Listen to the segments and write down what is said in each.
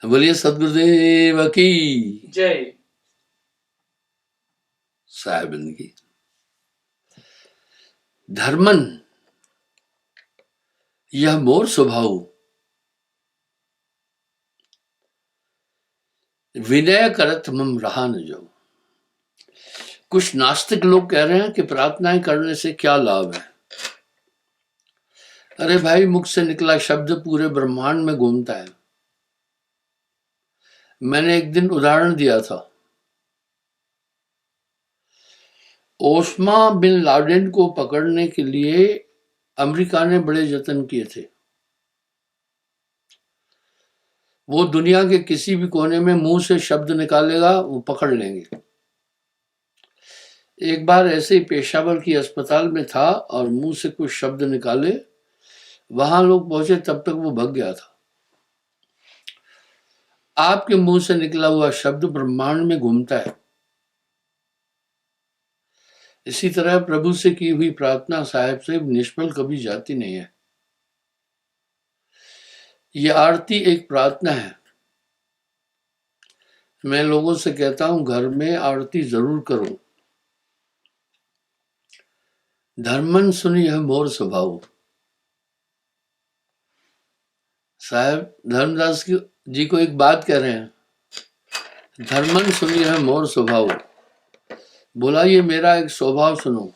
बोलिए सदगुरुदेव की जय। साहिबन की। धर्मन यह मोर स्वभाव, विनय करत मम रहा न जाऊं। कुछ नास्तिक लोग कह रहे हैं कि प्रार्थनाएं करने से क्या लाभ है। अरे भाई, मुख से निकला शब्द पूरे ब्रह्मांड में घूमता है। मैंने एक दिन उदाहरण दिया था। ओस्मा बिन लादेन को पकड़ने के लिए अमेरिका ने बड़े यत्न किए थे। वो दुनिया के किसी भी कोने में मुंह से शब्द निकालेगा, वो पकड़ लेंगे। एक बार ऐसे ही पेशावर की अस्पताल में था और मुंह से कुछ शब्द निकाले, वहां लोग पहुंचे, तब तक वो भाग गया था। आपके मुंह से निकला हुआ शब्द ब्रह्मांड में घूमता है। इसी तरह प्रभु से की हुई प्रार्थना साहिब से निष्फल कभी जाती नहीं है। ये आरती एक प्रार्थना है। मैं लोगों से कहता हूं, घर में आरती जरूर करो। धर्मन सुनी है मोर स्वभाव। साहब धर्मदास जी को एक बात कह रहे हैं, धर्मन सुनी है मोर स्वभाव। बोला, ये मेरा एक स्वभाव सुनो।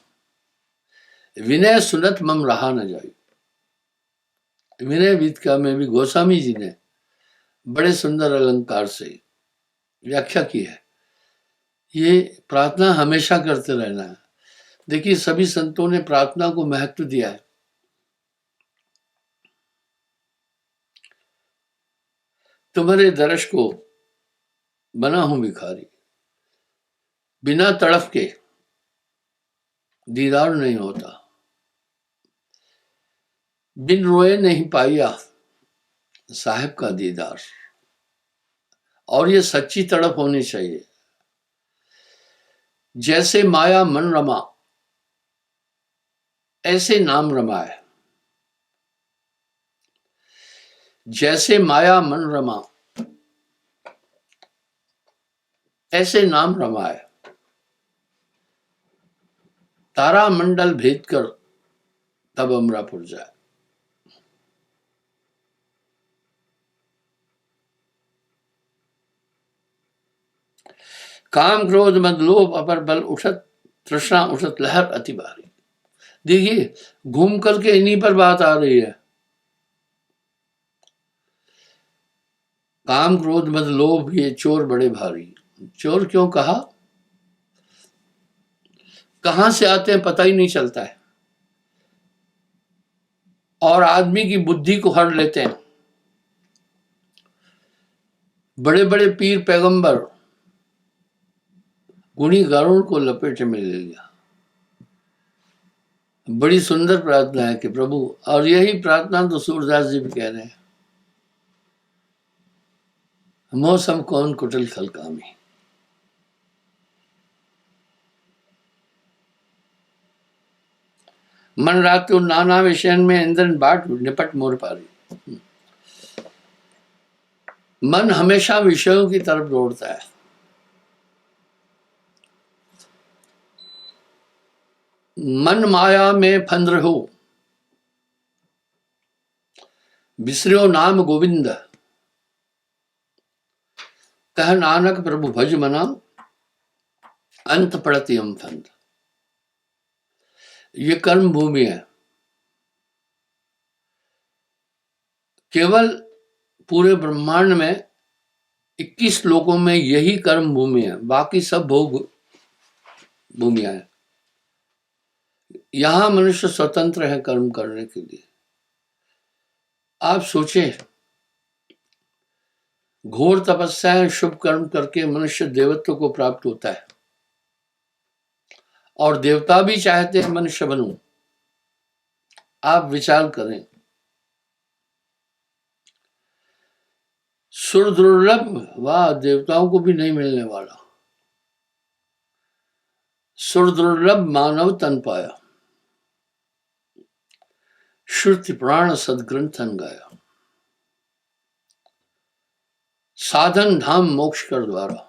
विनय सुनत मम रहा न जाए। विनय वीतिका में भी गोस्वामी जी ने बड़े सुंदर अलंकार से व्याख्या की है। ये प्रार्थना हमेशा करते रहना है। देखिए, सभी संतों ने प्रार्थना को महत्व दिया है। तुम्हारे दर्श को बना हूं भिखारी, बिना तड़फ के दीदार नहीं होता। बिन रोए नहीं पाया साहिब का दीदार। और ये सच्ची तड़प होनी चाहिए। जैसे माया मन रमा, ऐसे नाम रमाए। जैसे माया मन रमा, ऐसे नाम रमाए। तारा मंडल भेद कर तब अमरापुर जाए। काम क्रोध मद लोभ अपर बल उठत, तृष्णा उठत लहर अति भारी। देखिए, घूम करके इन्हीं पर बात आ रही है। काम क्रोध मद लोभ ये चोर बड़े भारी। चोर क्यों कहा? कहां से आते हैं पता ही नहीं चलता है, और आदमी की बुद्धि को हर लेते हैं। बड़े बड़े पीर पैगंबर गुणी गरुड़ को लपेटे में ले लिया। बड़ी सुंदर प्रार्थना है कि प्रभु, और यही प्रार्थना तो सूरदास जी भी कह रहे हैं, मौसम कौन कुटिल खलकामी। मन रात नाना विषय में इंद्रन बाट निपट मोर पारी। मन हमेशा विषयों की तरफ दौड़ता है। मन माया में फंद रहो, बिसरो नाम गोविंद। कह नानक प्रभु भज मना, अंत पड़ती हम फंद। ये कर्म भूमि है। केवल पूरे ब्रह्मांड में 21 लोकों में यही कर्म भूमि है, बाकी सब भोग भूमिया है। यहां मनुष्य स्वतंत्र है कर्म करने के लिए। आप सोचें, घोर तपस्या शुभ कर्म करके मनुष्य देवत्व को प्राप्त होता है, और देवता भी चाहते हैं मनुष्य बनूं। आप विचार करें, सुर दुर्लभ वाह देवताओं को भी नहीं मिलने वाला। सुर दुर्लभ मानव तन पाया, श्रुति प्राण सदग्रंथन गाया। साधन धाम मोक्ष कर द्वारा,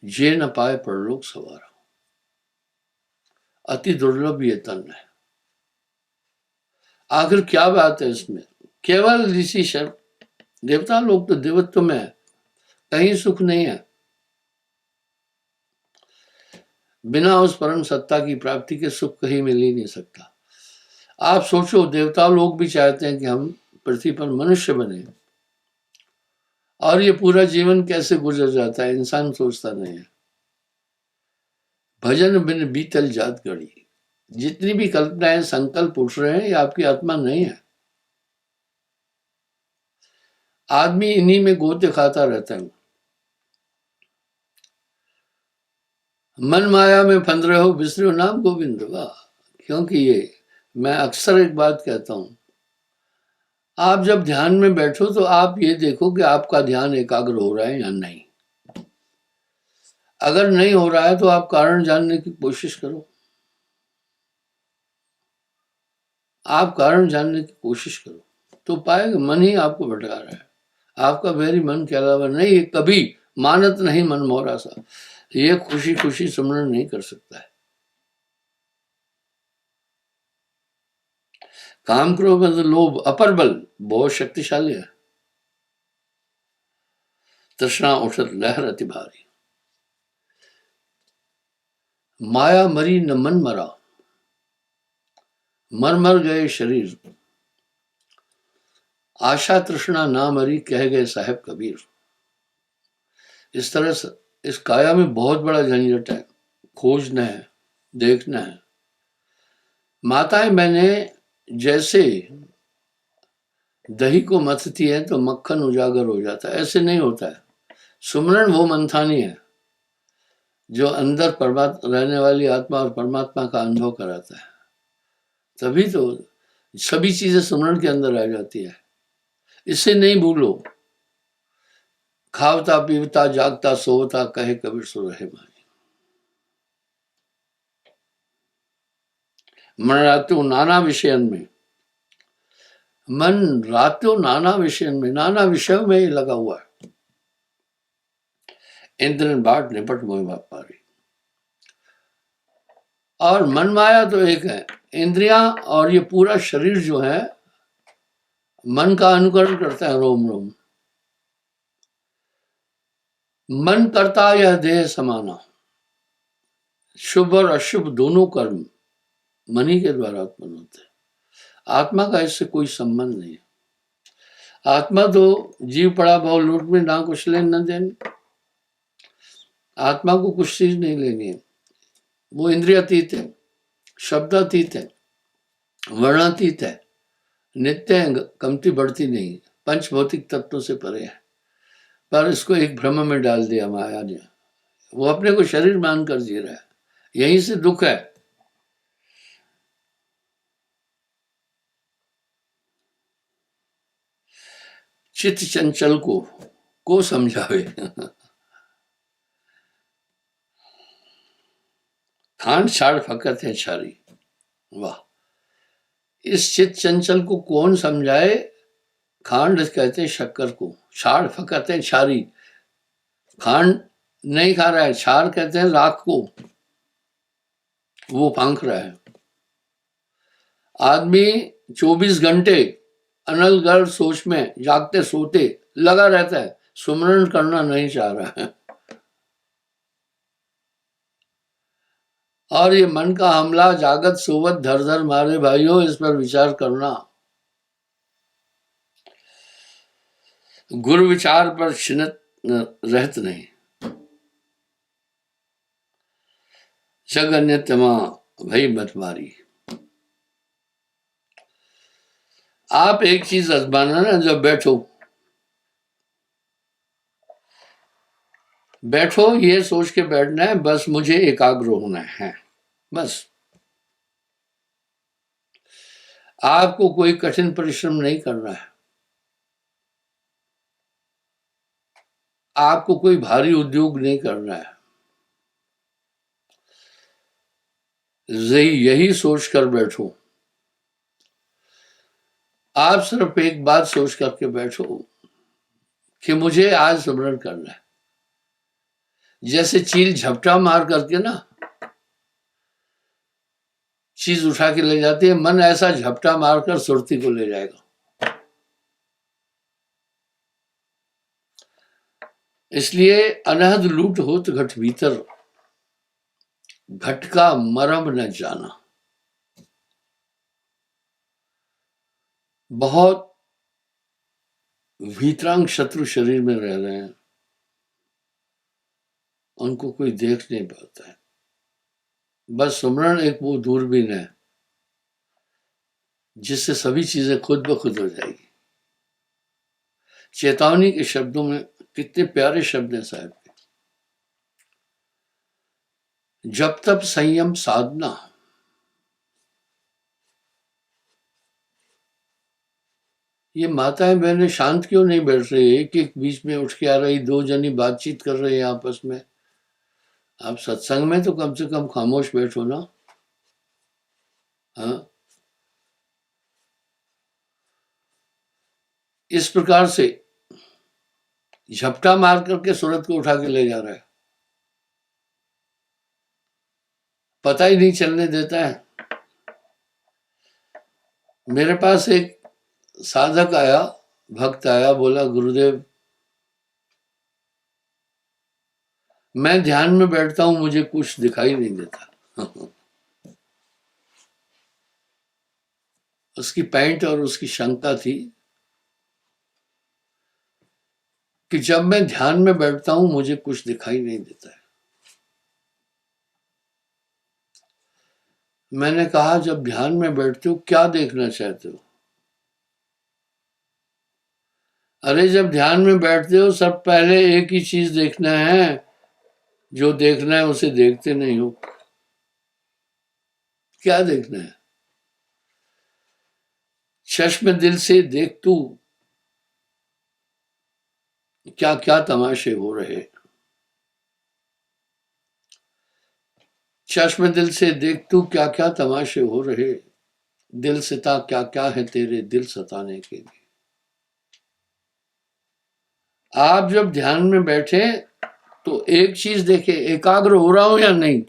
जे न पाए परलोक सवारा। अति दुर्लभ ये तन है। आखिर क्या बात है इसमें? केवल ऋषि शर्म, देवता लोग तो देवत्व में है, कहीं सुख नहीं है। बिना उस परम सत्ता की प्राप्ति के सुख कहीं मिल ही नहीं सकता। आप सोचो, देवता लोग भी चाहते हैं कि हम पृथ्वी पर मनुष्य बने, और ये पूरा जीवन कैसे गुजर जाता है, इंसान सोचता नहीं है। भजन बिन बीतल जात घड़ी, जितनी भी कल्पनाएं संकल्प उठ रहे हैं, ये आपकी आत्मा नहीं है। आदमी इन्हीं में गोते खाता रहता है। मन माया में फंद रहे हो, बिसरो नाम गोविंद। वाह! क्योंकि ये मैं अक्सर एक बात कहता हूं, आप जब ध्यान में बैठो तो आप ये देखो कि आपका ध्यान एकाग्र हो रहा है या नहीं। अगर नहीं हो रहा है तो आप कारण जानने की कोशिश करो। आप कारण जानने की कोशिश करो तो पाएगा मन ही आपको भटका रहा है। आपका वेरी मन के अलावा नहीं। ये कभी मानत नहीं मन मोरा सा, ये खुशी खुशी सुमरण नहीं कर सकता है। काम क्रोध मतलब लोभ अपर बल बहुत शक्तिशाली है। तृष्णा उठत लहर अति भारी, माया मरी न मन मरा, मर मर गए शरीर, आशा तृष्णा ना मरी, कह गए साहेब कबीर। इस तरह से इस काया में बहुत बड़ा झंझट है, खोजना है, देखना है। माताएं बहनें जैसे दही को मथती है तो मक्खन उजागर हो जाता है, ऐसे नहीं होता है। सुमरण वो मंथानी है जो अंदर परमात्मा रहने वाली आत्मा और परमात्मा का अनुभव कराता है। तभी तो सभी चीजें सुमरण के अंदर आ जाती है। इसे नहीं भूलो। खावता पीवता जागता सोवता, कहे कबीर सो रहे माही। मन रात्यो नाना विषयन में, मन रात्यो नाना विषयन में, नाना विषयों में लगा हुआ है। इंद्रन बाट निपट मोह पारी। और मन माया तो एक है, इंद्रियां और ये पूरा शरीर जो है मन का अनुकरण करता है रोम रोम। मन करता यह देह समाना, शुभ और अशुभ दोनों कर्म मन ही के द्वारा उत्पन्न होते हैं। आत्मा का इससे कोई संबंध नहीं है। आत्मा तो जीव पड़ा भाव लूट में, ना कुछ लेन न देन। आत्मा को कुछ चीज नहीं लेनी है। वो इंद्रियातीत है, शब्दातीत है, वर्णातीत है, नित्य है, कमती बढ़ती नहीं, पंच भौतिक तत्वों से परे है। पर इसको एक भ्रम में डाल दिया माया ने। वो अपने को शरीर मानकर जी रहा है, यहीं से दुख है। चित्त चंचल को समझावे। खांड छाड़ फकत है छारी। वाह! इस चित्त चंचल को कौन समझाए? खांड कहते हैं शक्कर को, छाड़ फकत है छारी। खांड नहीं खा रहा है, छार कहते हैं राख को, वो फांक रहा है। आदमी 24 घंटे अनलगढ़ सोच में जागते सोते लगा रहता है, सुमरण करना नहीं चाह रहा है। और ये मन का हमला जागत सोवत धर धर मारे भाइयों, इस पर विचार करना। गुरु विचार पर छिनत रहत नहीं, जग अन्यतमा भई मत मारी। आप एक चीज आजमाना ना, जब बैठो ये सोच के बैठना है, बस मुझे एकाग्र होना है। बस आपको कोई कठिन परिश्रम नहीं करना है, आपको कोई भारी उद्योग नहीं करना है। यही सोच कर बैठो। आप सिर्फ एक बात सोच करके बैठो कि मुझे आज सुमरण करना है। जैसे चील झपटा मार करके ना चीज उठा के ले जाती है, मन ऐसा झपटा मारकर सुरती को ले जाएगा। इसलिए अनहद लूट होत घट भीतर, घट का मरम न जाना। बहुत भीतरांग शत्रु शरीर में रह रहे हैं, उनको कोई देख नहीं पाता है। बस सुमरण एक वो दूरबीन है जिससे सभी चीजें खुद ब खुद हो जाएगी। चेतावनी के शब्दों में कितने प्यारे शब्द हैं साहब के। जब तक संयम साधना, ये माताएं बहनें शांत क्यों नहीं बैठ रही? एक एक बीच में उठ के आ रही, दो जनी बातचीत कर रहे हैं आपस में। आप सत्संग में तो कम से कम खामोश बैठो ना। हाँ, इस प्रकार से झपटा मार करके सूरत को उठा के ले जा रहा है, पता ही नहीं चलने देता है। मेरे पास एक साधक आया, भक्त आया, बोला गुरुदेव मैं ध्यान में बैठता हूं, मुझे कुछ दिखाई नहीं देता। उसकी पैंट और उसकी शंका थी कि जब मैं ध्यान में बैठता हूं मुझे कुछ दिखाई नहीं देता है। मैंने कहा जब ध्यान में बैठते हो क्या देखना चाहते हो? अरे जब ध्यान में बैठते हो सब पहले एक ही चीज देखना है, जो देखना है उसे देखते नहीं हो। क्या देखना है? चश्म दिल से देख तू क्या क्या तमाशे हो रहे। चश्म दिल से देख तू क्या क्या तमाशे हो रहे, दिल सिता क्या क्या है तेरे दिल सताने के लिए। आप जब ध्यान में बैठे तो एक चीज देखे, एकाग्र हो रहा हूं या नहीं।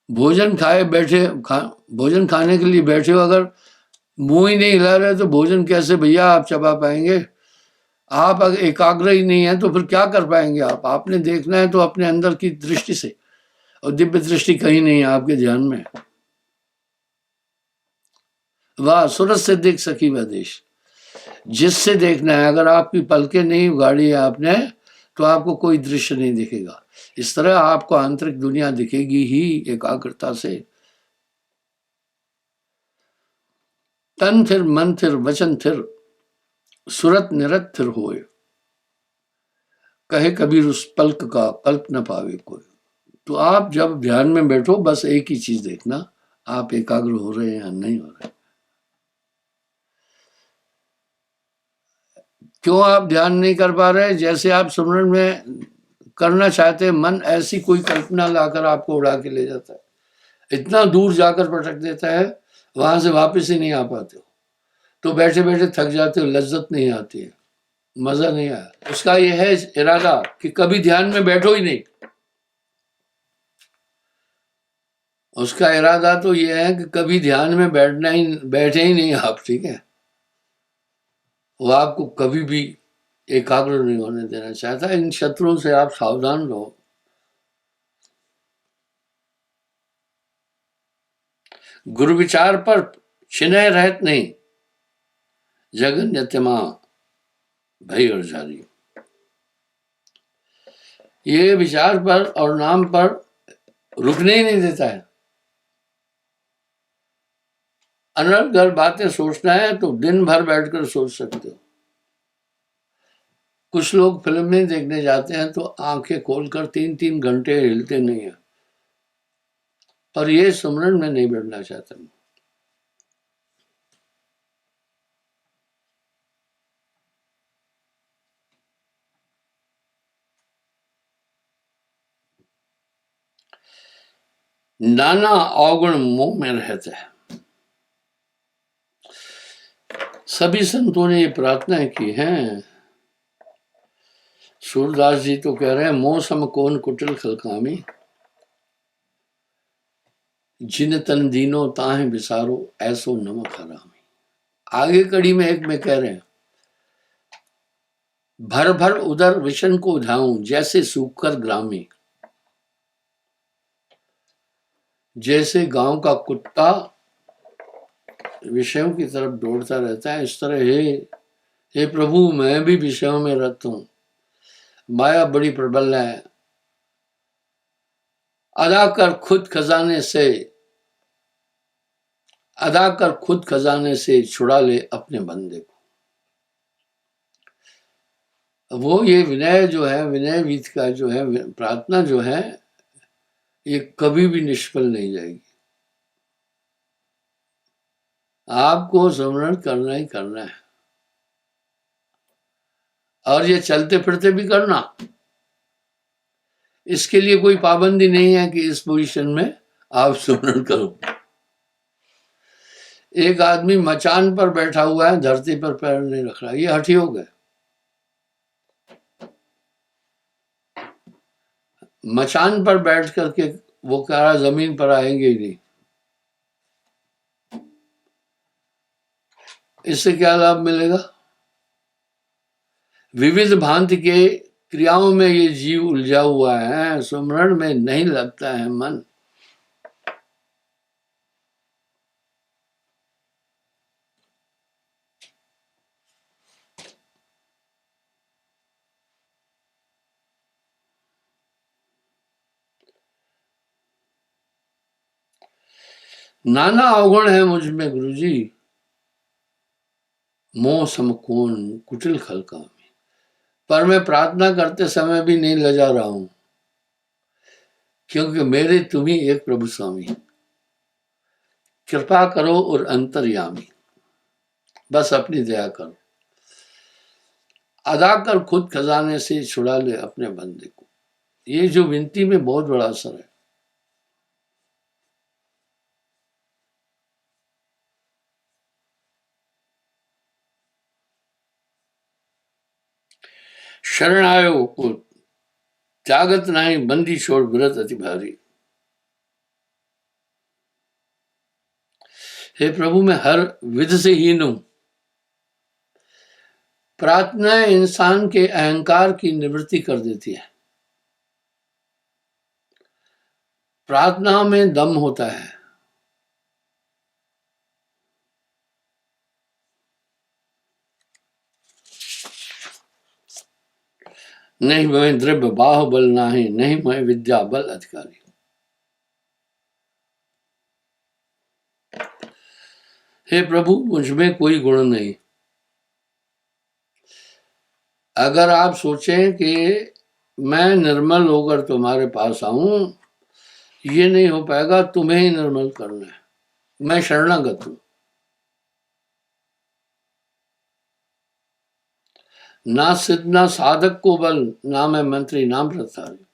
भोजन खाए बैठे भोजन खाने के लिए बैठे हो, अगर मुंह ही नहीं हिला रहे तो भोजन कैसे भैया आप चबा पाएंगे? आप अगर एकाग्र ही नहीं है तो फिर क्या कर पाएंगे आप? आपने देखना है तो अपने अंदर की दृष्टि से, और दिव्य दृष्टि कहीं नहीं है आपके ध्यान में। वाह सूरत से देख सकी वह देश, जिससे देखना है। अगर आपकी पलकें नहीं उगाड़ी है आपने तो आपको कोई दृश्य नहीं दिखेगा। इस तरह आपको आंतरिक दुनिया दिखेगी ही एकाग्रता से। तन थिर मन थिर वचन थिर, सुरत निरत थिर होए, कहे कबीर उस पलक का कल्प न पावे कोई। तो आप जब ध्यान में बैठो बस एक ही चीज देखना, आप एकाग्र हो रहे हैं या नहीं हो रहे। क्यों आप ध्यान नहीं कर पा रहे? जैसे आप सुमरण में करना चाहते हैं, मन ऐसी कोई कल्पना लाकर आपको उड़ा के ले जाता है, इतना दूर जाकर पटक देता है, वहां से वापस ही नहीं आ पाते हो। तो बैठे बैठे थक जाते हो, लज्जत नहीं आती है, मजा नहीं आया। उसका यह है इरादा कि कभी ध्यान में बैठो ही नहीं। उसका इरादा तो यह है कि कभी ध्यान में बैठे ही नहीं आप, ठीक है। वो आपको कभी भी एकाग्र नहीं होने देना चाहता। इन शत्रुओं से आप सावधान रहो। गुरु विचार पर छिनह रहत नहीं, जगन यत्यमा भय और जारी। ये विचार पर और नाम पर रुकने ही नहीं देता है। अनर्गल बातें सोचना है तो दिन भर बैठकर सोच सकते हो। कुछ लोग फिल्में देखने जाते हैं तो आंखें खोलकर 3-3 घंटे हिलते नहीं है, पर ये सुमरण में नहीं बैठना चाहता। नाना अवगुण मुंह में रहते हैं। सभी संतों ने ये प्रार्थना की है। सूरदास जी तो कह रहे हैं, मोह सम कौन कुटिल खलकामी, जिन तन दीनो ताहे बिसारो, ऐसो नमक हरामी। आगे कड़ी में एक में कह रहे हैं, भर भर उदर विशन को धाऊं, जैसे सूखकर ग्रामी। जैसे गांव का कुत्ता विषयों की तरफ दौड़ता रहता है, इस तरह हे प्रभु, मैं भी विषयों में रत हूं। माया बड़ी प्रबल है, अदा कर खुद खजाने से छुड़ा ले अपने बंदे को। वो ये विनय जो है, विनय वीत का जो है प्रार्थना जो है, ये कभी भी निष्फल नहीं जाएगी। आपको स्मरण करना ही करना है, और ये चलते फिरते भी करना। इसके लिए कोई पाबंदी नहीं है कि इस पोजीशन में आप स्मरण करो। एक आदमी मचान पर बैठा हुआ है, धरती पर पैर नहीं रख रहा, ये हठी हो गए। मचान पर बैठ करके वो कह रहा जमीन पर आएंगे ही नहीं। इससे क्या लाभ मिलेगा? विविध भांति के क्रियाओं में ये जीव उलझा हुआ है, सुमरण में नहीं लगता है मन। नाना अवगुण है मुझ में गुरुजी, मोह समकोण कुटिल खलका में। पर मैं प्रार्थना करते समय भी नहीं लजा रहा हूं, क्योंकि मेरे तुम ही एक प्रभु स्वामी, कृपा करो और अंतर्यामी, बस अपनी दया करो। अदा कर खुद खजाने से छुड़ा ले अपने बंदे को। ये जो विनती में बहुत बड़ा असर है। शरण आयो को त्यागत नहीं, बंदी छोड़ व्रत अति भारी। हे प्रभु, मैं हर विध से हीन हूं। प्रार्थना इंसान के अहंकार की निवृत्ति कर देती है। प्रार्थना में दम होता है। नहीं मैं द्रव्य बाहुबल नाही, नहीं मैं विद्या बल अधिकारी। हे प्रभु, मुझ में कोई गुण नहीं। अगर आप सोचें कि मैं निर्मल होकर तुम्हारे पास आऊं, ये नहीं हो पाएगा। तुम्हें ही निर्मल करना है। मैं शरणागत हूं। ना सिद्ध ना साधक को बल, ना मैं मंत्री नाम प्रतारी।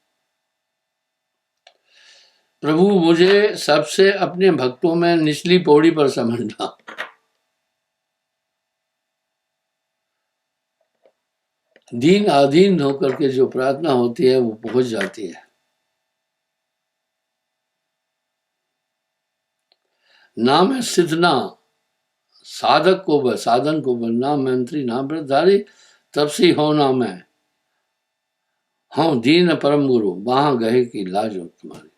प्रभु, मुझे सबसे अपने भक्तों में निचली पौड़ी पर समझना। दीन आधीन होकर के जो प्रार्थना होती है वो पहुंच जाती है। ना मैं सिद्ध ना साधक को बल, साधन को बल, ना मंत्री ना व्रतधारी, तब से हो ना मैं हूं दीन परम गुरु, वहां गए की लाज हो तुम्हारी।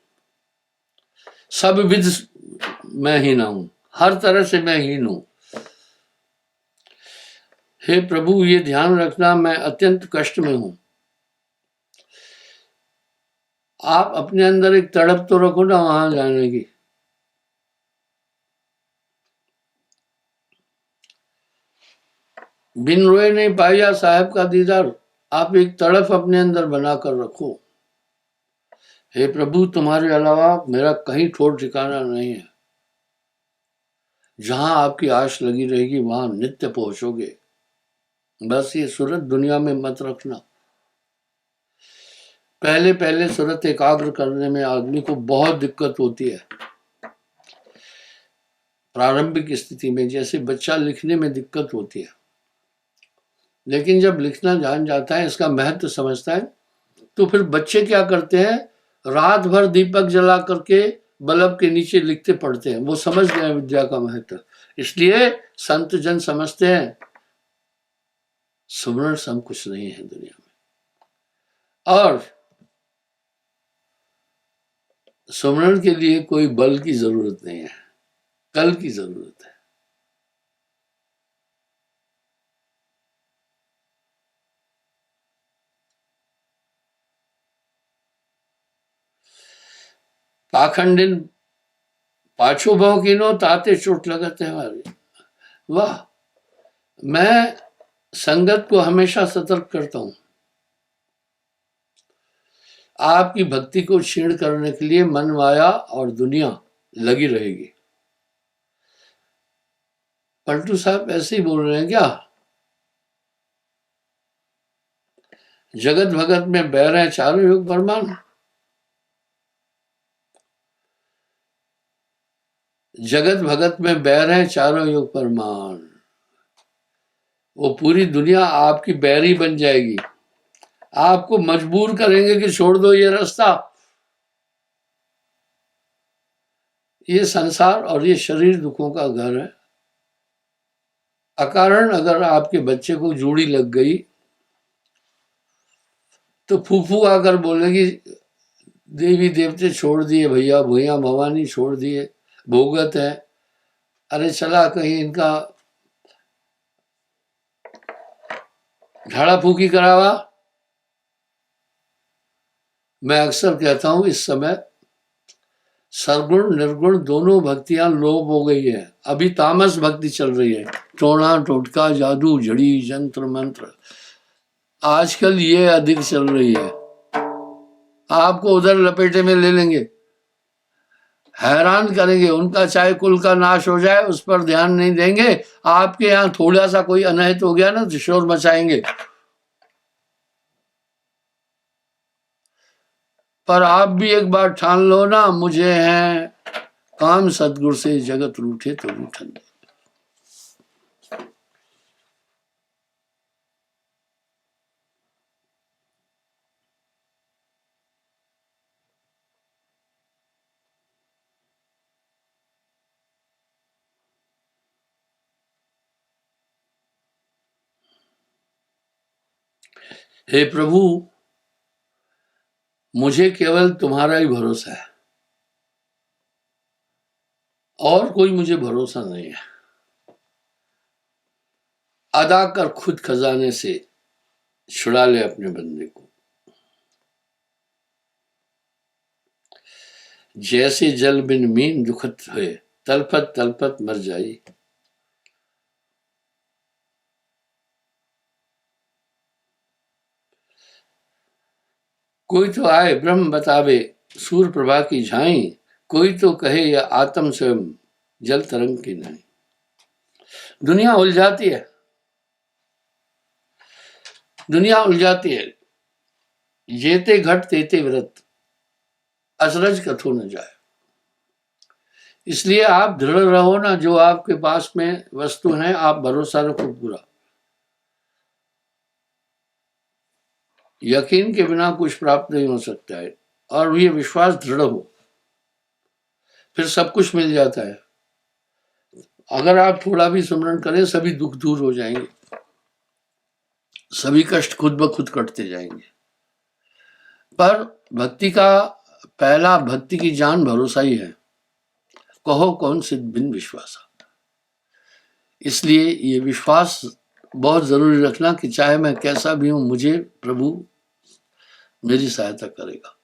सब विध मैं हीन हूं, हर तरह से मैं हीन हूं। हे प्रभु, ये ध्यान रखना, मैं अत्यंत कष्ट में हूं। आप अपने अंदर एक तड़प तो रखो ना वहां जाने की। बिन रोए नहीं पाया साहब का दीदार। आप एक तड़प अपने अंदर बनाकर रखो। हे प्रभु, तुम्हारे अलावा मेरा कहीं ठोर ठिकाना नहीं है। जहां आपकी आश लगी रहेगी वहां नित्य पहुंचोगे। बस ये सूरत दुनिया में मत रखना। पहले पहले सूरत एकाग्र करने में आदमी को बहुत दिक्कत होती है। प्रारंभिक स्थिति में जैसे बच्चा लिखने में दिक्कत होती है, लेकिन जब लिखना जान जाता है, इसका महत्व समझता है, तो फिर बच्चे क्या करते हैं, रात भर दीपक जला करके बल्ब के नीचे लिखते पढ़ते हैं। वो समझ गए विद्या का महत्व। इसलिए संत जन समझते हैं सुमरण सम कुछ नहीं है दुनिया में, और सुमरण के लिए कोई बल की जरूरत नहीं है, कल की जरूरत है। पाखंडिन पाछो भाव कीनो ताते चोट लगते हमारे। वाह, मैं संगत को हमेशा सतर्क करता हूं। आपकी भक्ति को क्षीण करने के लिए मन, माया और दुनिया लगी रहेगी। पलटू साहब ऐसे ही बोल रहे हैं क्या? जगत भगत में बैर है चारों युग परमान। जगत भगत में बैर है चारों युग परमान। वो पूरी दुनिया आपकी बैरी बन जाएगी, आपको मजबूर करेंगे कि छोड़ दो ये रास्ता। ये संसार और ये शरीर दुखों का घर है। अकारण अगर आपके बच्चे को जूड़ी लग गई तो फूफू आकर बोलेगी देवी देवते छोड़ दिए भैया, भैया भवानी छोड़ दिए, भोगत है। अरे चला कहीं इनका झाड़ा फूकी करावा। मैं अक्सर कहता हूं इस समय सरगुण निर्गुण दोनों भक्तियां लोप हो गई है, अभी तामस भक्ति चल रही है। टोना टोटका जादू जड़ी जंत्र मंत्र आजकल ये अधिक चल रही है। आपको उधर लपेटे में ले लेंगे, हैरान करेंगे। उनका चाहे कुल का नाश हो जाए उस पर ध्यान नहीं देंगे। आपके यहाँ थोड़ा सा कोई अनहित हो गया ना तो शोर मचाएंगे। पर आप भी एक बार ठान लो ना, मुझे है काम सतगुरु से जगत रूठे तो रूठन दे। हे प्रभु, मुझे केवल तुम्हारा ही भरोसा है, और कोई मुझे भरोसा नहीं है। अदा कर खुद खजाने से छुड़ा ले अपने बंदे को। जैसे जल बिन मीन दुखत हुए तलपत तलपत मर जाई। कोई तो आए ब्रह्म बतावे सूर्य प्रभा की झाई, कोई तो कहे या आत्म स्वयं जल तरंग की नहीं। दुनिया उलझाती है, दुनिया उलझाती है। जेते घट तेते व्रत, अचरज कथो न जाए। इसलिए आप दृढ़ रहो ना, जो आपके पास में वस्तु है आप भरोसा रखो पूरा। यकीन के बिना कुछ प्राप्त नहीं हो सकता है, और ये विश्वास दृढ़ हो फिर सब कुछ मिल जाता है। अगर आप थोड़ा भी स्मरण करें सभी दुख दूर हो जाएंगे, सभी कष्ट खुद ब खुद कटते जाएंगे। पर भक्ति का पहला, भक्ति की जान भरोसा ही है। कहो कौन सिद्ध बिन विश्वासा। इसलिए ये विश्वास बहुत जरूरी रखना कि चाहे मैं कैसा भी हूं, मुझे प्रभु मेरी सहायता करेगा।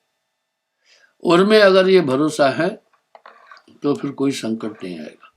और में अगर ये भरोसा है तो फिर कोई संकट नहीं आएगा।